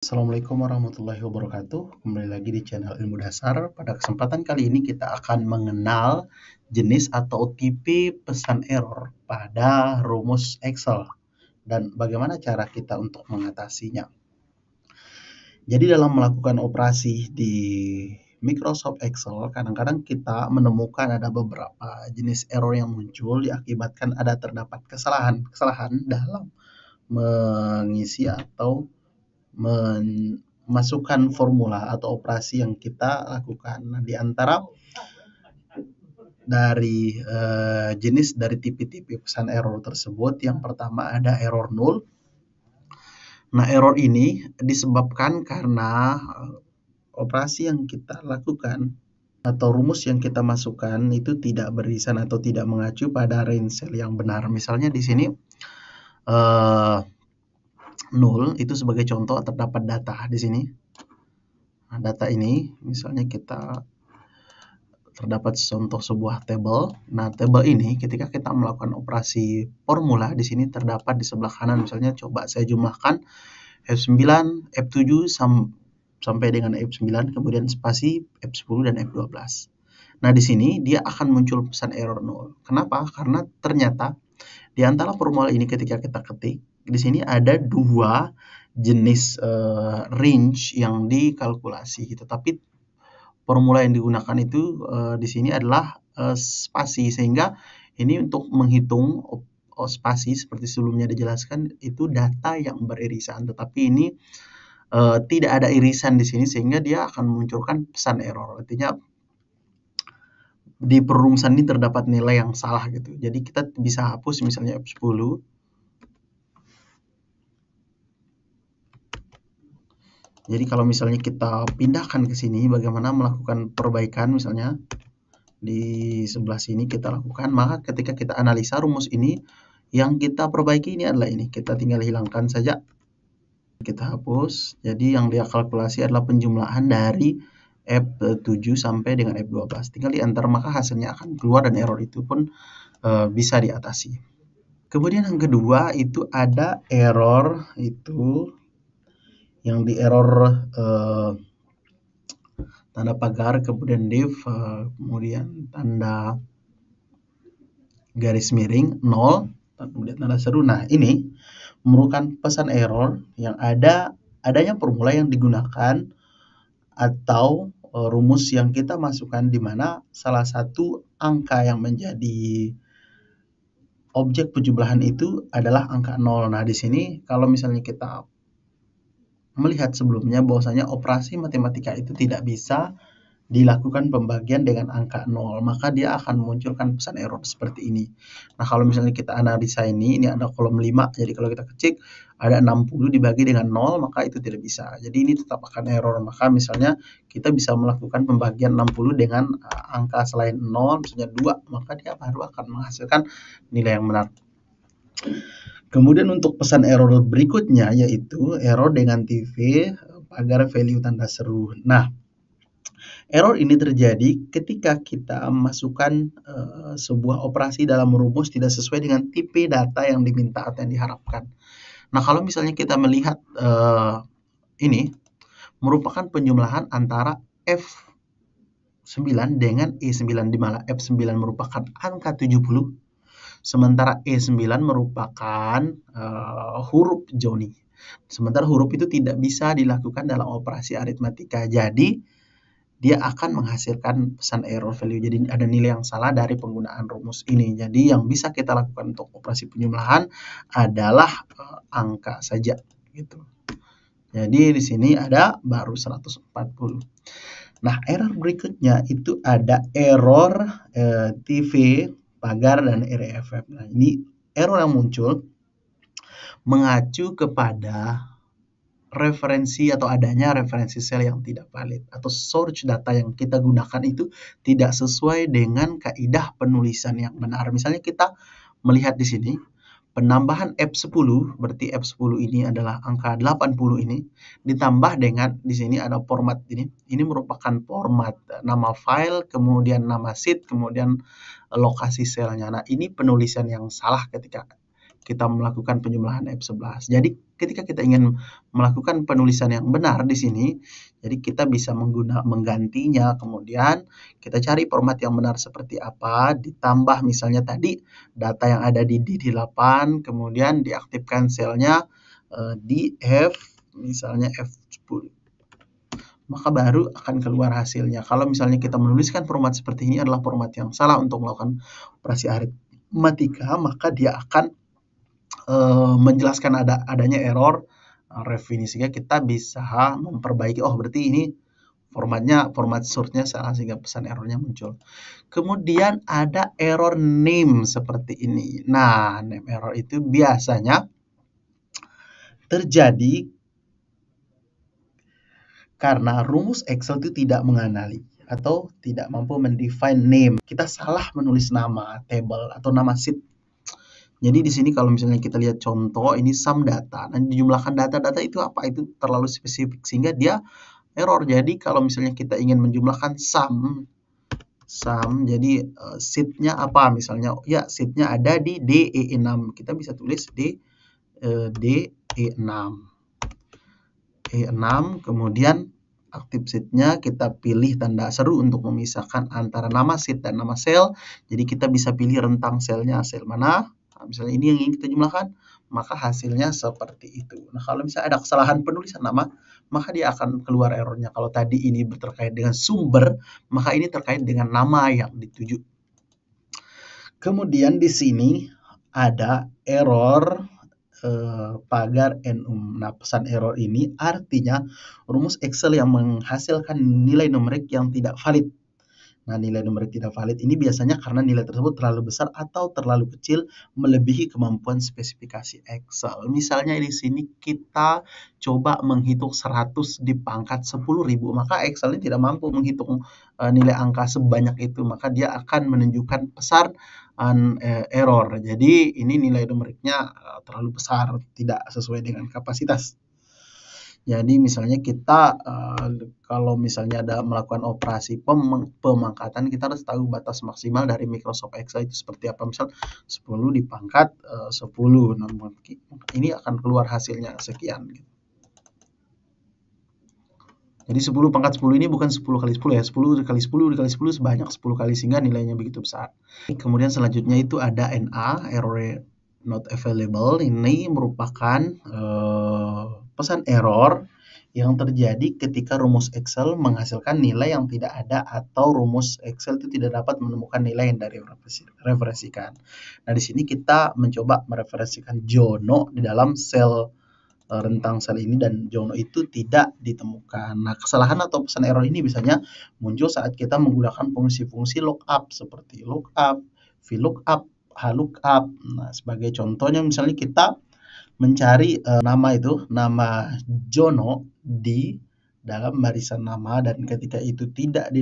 Assalamualaikum warahmatullahi wabarakatuh. Kembali lagi di channel Ilmu Dasar. Pada kesempatan kali ini kita akan mengenal jenis atau tipe pesan error pada rumus Excel dan bagaimana cara kita untuk mengatasinya. Jadi dalam melakukan operasi di Microsoft Excel, kadang-kadang kita menemukan ada beberapa jenis error yang muncul diakibatkan terdapat kesalahan dalam mengisi atau memasukkan formula atau operasi yang kita lakukan. Nah, di antara dari jenis dari tipe-tipe pesan error tersebut, yang pertama ada error null. Nah, error ini disebabkan karena operasi yang kita lakukan atau rumus yang kita masukkan itu tidak beririsan atau tidak mengacu pada range cell yang benar. Misalnya di sini null itu sebagai contoh terdapat data di sini. Nah, data ini misalnya kita terdapat contoh sebuah tabel. Nah, tabel ini ketika kita melakukan operasi formula di sini terdapat di sebelah kanan, misalnya coba saya jumlahkan F9, F7 sampai dengan F9, kemudian spasi F10 dan F12. Nah, di sini dia akan muncul pesan error 0. Kenapa? Karena ternyata di antara formula ini ketika kita ketik, di sini ada dua jenis range yang dikalkulasi gitu. Tapi formula yang digunakan itu di sini adalah spasi, sehingga ini untuk menghitung spasi seperti sebelumnya dijelaskan itu data yang beririsan, tetapi ini tidak ada irisan di sini sehingga dia akan memunculkan pesan error. Artinya di perumusan ini terdapat nilai yang salah gitu. Jadi kita bisa hapus misalnya F10. Jadi kalau misalnya kita pindahkan ke sini, bagaimana melakukan perbaikan misalnya di sebelah sini kita lakukan, maka ketika kita analisa rumus ini, yang kita perbaiki ini adalah ini. Kita tinggal hilangkan saja. Kita hapus. Jadi yang dia kalkulasi adalah penjumlahan dari F7 sampai dengan F12. Tinggal diantar, maka hasilnya akan keluar dan error itu pun bisa diatasi. Kemudian yang kedua itu ada error itu yang di error tanda pagar, kemudian div, kemudian tanda garis miring 0, kemudian tanda seru. Nah, ini merupakan pesan error yang adanya formula yang digunakan atau rumus yang kita masukkan di mana salah satu angka yang menjadi objek penjumlahan itu adalah angka 0. Nah, di sini kalau misalnya kita melihat sebelumnya bahwasanya operasi matematika itu tidak bisa dilakukan pembagian dengan angka 0, maka dia akan memunculkan pesan error seperti ini. Nah, kalau misalnya kita analisa ini ada kolom 5, jadi kalau kita ketik ada 60 dibagi dengan 0, maka itu tidak bisa. Jadi ini tetap akan error. Maka misalnya kita bisa melakukan pembagian 60 dengan angka selain 0, misalnya 2, maka dia baru akan menghasilkan nilai yang benar. Kemudian untuk pesan error berikutnya yaitu error dengan TV pagar value tanda seru. Nah, error ini terjadi ketika kita masukkan sebuah operasi dalam rumus tidak sesuai dengan tipe data yang diminta atau yang diharapkan. Nah, kalau misalnya kita melihat ini merupakan penjumlahan antara F9 dengan E9, di mana F9 merupakan angka 70, sementara E9 merupakan huruf Joni. Sementara huruf itu tidak bisa dilakukan dalam operasi aritmatika. Jadi dia akan menghasilkan pesan error value. Jadi ada nilai yang salah dari penggunaan rumus ini. Jadi yang bisa kita lakukan untuk operasi penjumlahan adalah angka saja gitu. Jadi di sini ada baru 140. Nah, error berikutnya itu ada error TV pagar dan REFF. Nah, ini error yang muncul mengacu kepada referensi atau adanya referensi sel yang tidak valid atau source data yang kita gunakan itu tidak sesuai dengan kaidah penulisan yang benar. Misalnya kita melihat di sini penambahan F10, berarti F10 ini adalah angka 80 ini ditambah dengan di sini ada format ini. Ini merupakan format nama file, kemudian nama sheet, kemudian lokasi selnya. Nah, ini penulisan yang salah ketika kita melakukan penjumlahan F11. Jadi ketika kita ingin melakukan penulisan yang benar di sini, jadi kita bisa menggantinya, kemudian kita cari format yang benar seperti apa, ditambah misalnya tadi data yang ada di D8, kemudian diaktifkan selnya di F, misalnya F10. Maka baru akan keluar hasilnya. Kalau misalnya kita menuliskan format seperti ini adalah format yang salah untuk melakukan operasi aritmatika, maka dia akan menjelaskan adanya error review, sehingga kita bisa memperbaiki, oh berarti ini format source-nya salah sehingga pesan errornya muncul. Kemudian ada error name seperti ini. Nah, name error itu biasanya terjadi karena rumus Excel itu tidak mengenali atau tidak mampu mendefine name. Kita salah menulis nama table atau nama sheet. Jadi di sini kalau misalnya kita lihat contoh, ini sum data. Nah, dijumlahkan data-data itu apa? Itu terlalu spesifik sehingga dia error. Jadi kalau misalnya kita ingin menjumlahkan sum, jadi sheet-nya apa? Misalnya, ya sheet-nya ada di DE6. Kita bisa tulis DE6. E6, kemudian aktif sheet-nya kita pilih tanda seru untuk memisahkan antara nama sheet dan nama sel. Jadi kita bisa pilih rentang selnya, sel mana. Nah, misalnya ini yang ingin kita jumlahkan, maka hasilnya seperti itu. Nah, kalau misalnya ada kesalahan penulisan nama, maka dia akan keluar errornya. Kalau tadi ini terkait dengan sumber, maka ini terkait dengan nama yang dituju. Kemudian di sini ada error pagar enum. Nah, pesan error ini artinya rumus Excel yang menghasilkan nilai numerik yang tidak valid. Nah, nilai numerik tidak valid ini biasanya karena nilai tersebut terlalu besar atau terlalu kecil melebihi kemampuan spesifikasi Excel. Misalnya di sini kita coba menghitung 100 di pangkat 10.000, maka Excel ini tidak mampu menghitung nilai angka sebanyak itu, maka dia akan menunjukkan pesan error. Jadi ini nilai numeriknya terlalu besar, tidak sesuai dengan kapasitas. Jadi misalnya kita kalau misalnya ada melakukan operasi pemangkatan, kita harus tahu batas maksimal dari Microsoft Excel itu seperti apa. Misal 10 di pangkat 10, namun ini akan keluar hasilnya sekian. Jadi 10 pangkat 10 ini bukan 10 kali 10 ya, 10 kali 10 dikali 10 sebanyak 10 kali sehingga nilainya begitu besar. Kemudian selanjutnya itu ada NA, error not available. Ini merupakan pesan error yang terjadi ketika rumus Excel menghasilkan nilai yang tidak ada atau rumus Excel itu tidak dapat menemukan nilai yang direferensikan. Nah, di sini kita mencoba mereferensikan Jono di dalam sel rentang sel ini dan Jono itu tidak ditemukan. Nah, kesalahan atau pesan error ini biasanya muncul saat kita menggunakan fungsi-fungsi lookup seperti lookup, VLOOKUP, HLOOKUP. Nah, sebagai contohnya misalnya kita mencari nama Jono di dalam barisan nama dan ketika itu tidak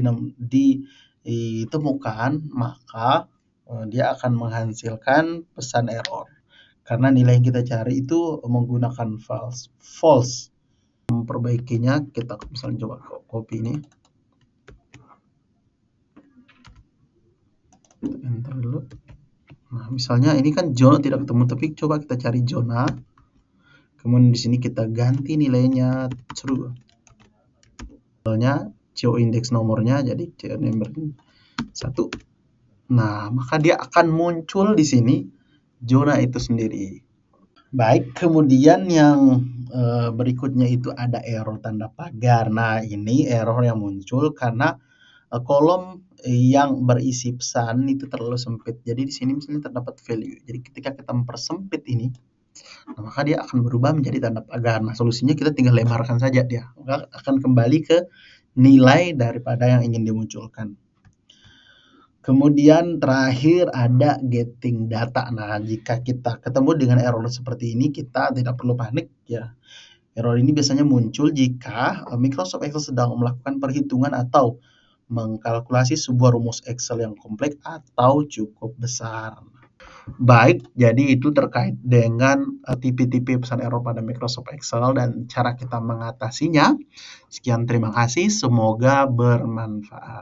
ditemukan, maka dia akan menghasilkan pesan error. Karena nilai yang kita cari itu menggunakan false. Memperbaikinya, kita misalnya coba copy ini. Enter dulu. Nah, misalnya ini kan Jono tidak ketemu, tapi coba kita cari Jona. Kemudian di sini kita ganti nilainya true. Misalnya CO indeks nomornya jadi CO number 1. Nah, maka dia akan muncul di sini Jona itu sendiri. Baik, kemudian yang berikutnya itu ada error tanda pagar. Nah, ini error yang muncul karena kolom yang berisi pesan itu terlalu sempit. Jadi di sini misalnya terdapat value. Jadi ketika kita mempersempit ini, nah, maka dia akan berubah menjadi tanda pagar. Nah, solusinya kita tinggal lebarkan saja dia. Maka akan kembali ke nilai daripada yang ingin dimunculkan. Kemudian terakhir ada getting data. Nah, jika kita ketemu dengan error seperti ini, kita tidak perlu panik ya. Error ini biasanya muncul jika Microsoft Excel sedang melakukan perhitungan atau mengkalkulasi sebuah rumus Excel yang kompleks atau cukup besar. Baik, jadi itu terkait dengan tipe-tipe pesan error pada Microsoft Excel dan cara kita mengatasinya. Sekian, terima kasih, semoga bermanfaat.